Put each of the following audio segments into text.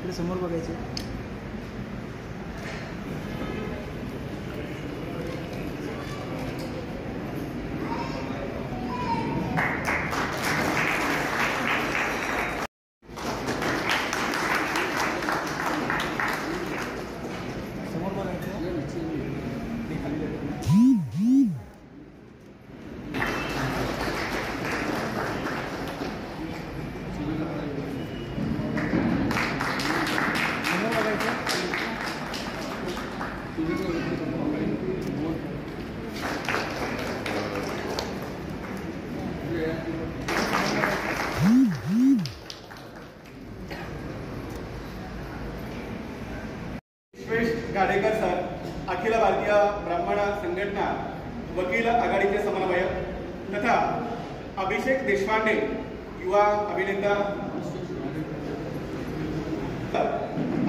इकडे समोर बघायचे. समोर बघायचं. गाडेकर सर, अखिल भारतीय ब्राह्मण संघटना वकील आघाडीचे समन्वयक, तथा अभिषेक देशपांडे, युवा अभिनेता,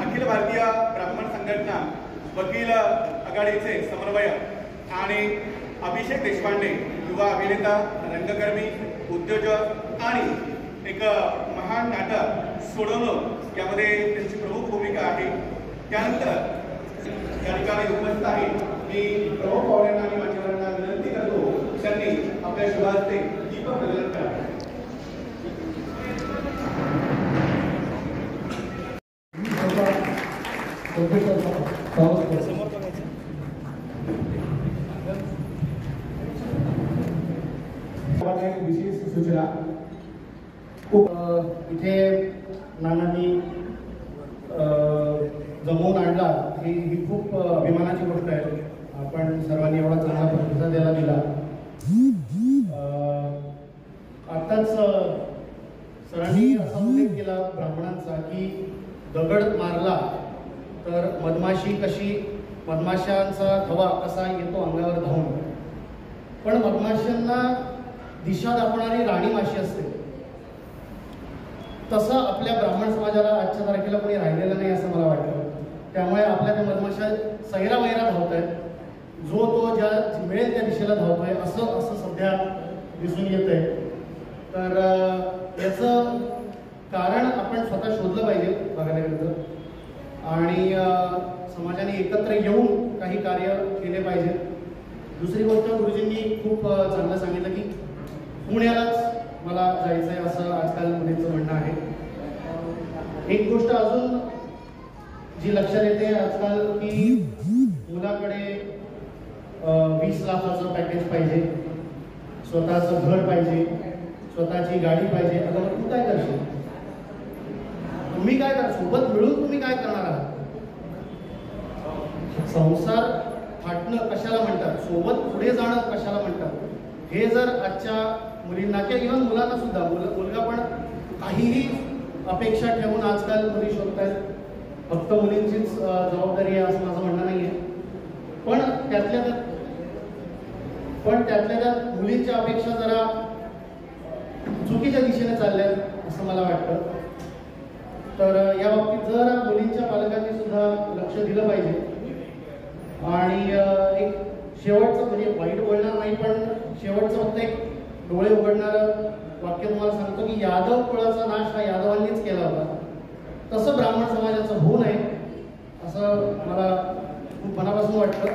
अखिल भारतीय ब्राह्मण संघटना वकील आघाडीचे समन्वयक आणि अभिषेक देशपांडे, युवा अभिनेता, रंगकर्मी, उद्योजक आणि एक महान नाटक सोडवणं यामध्ये त्यांची प्रमुख भूमिका आहे. त्यानंतर या ठिकाणी उपस्थित आहे मी प्रमुख पाहुण्यांना आणि मान्यवरांना विनंती करतो त्यांनी आपल्या शुभास्ते दीप प्रज्वलन करावे. विशेष सूचना इथे नानांनी जमवून आणला ही खूप अभिमानाची गोष्ट आहे. आपण सर्वांनी एवढा चांगला प्रतिसाद द्यायला दिला. आताच सरांनी असा उल्लेख केला ब्राह्मणांचा की दगड मारला तर मधमाशांचा थवा कसा येतो अंगावर धावून, पण मधमाशांना दिशा दाखवणारी राणी माशी असते. तसं आपल्या ब्राह्मण समाजाला आजच्या तारखेला कोणी राहिलेलं नाही असं मला वाटतं. त्यामुळे आपल्या त्या मधमाशा सैरावैरा धावत आहेत. जो तो ज्या मिळेल त्या दिशेला धावतोय असं सध्या दिसून येत आहे. तर याचं कारण आपण स्वतः शोधलं पाहिजे बघायला गेलं आणि समाजाने एकत्र येऊन काही कार्य केले पाहिजे. दुसरी गोष्ट गुरुजींनी खूप चांगलं सांगितलं की पुण्यालाच मला जायचं आहे असं आजकाल मुलींचं म्हणणं आहे. एक गोष्ट अजून जी लक्षात येते आजकाल की मुलाकडे 20 लाखाचं पॅकेज पाहिजे, स्वतःचं घर पाहिजे, स्वतःची गाडी पाहिजे. आता मग तू काय करशील? तुम्ही काय करा, सोबत मिळून तुम्ही काय करणार आहात? संसार थाटणं कशाला म्हणतात, सोबत पुढे जाणं कशाला म्हणतात, हे जर आजच्या मुलींना किंवा इव्हन मुलांना सुद्धा मुलगा पण काहीही अपेक्षा ठेवून आजकाल मुली शोधतायत. फक्त मुलींचीच जबाबदारी आहे असं माझं म्हणणं नाही आहे. पण त्यातल्या त्यात मुलींच्या अपेक्षा जरा चुकीच्या दिशेने चालल्यात असं मला वाटतं. तर या बाबतीत जर मुलींच्या पालकांनी सुद्धा लक्ष दिलं पाहिजे. आणि एक शेवटचं म्हणजे वाईट बोलणार नाही पण शेवटचं फक्त एक डोळे उघडणारं वाक्य तुम्हाला सांगतो की यादव कुळाचा नाश हा यादवांनीच केला होता. तसं ब्राह्मण समाजाचं होऊ नये असं मला खूप मनापासून वाटतं.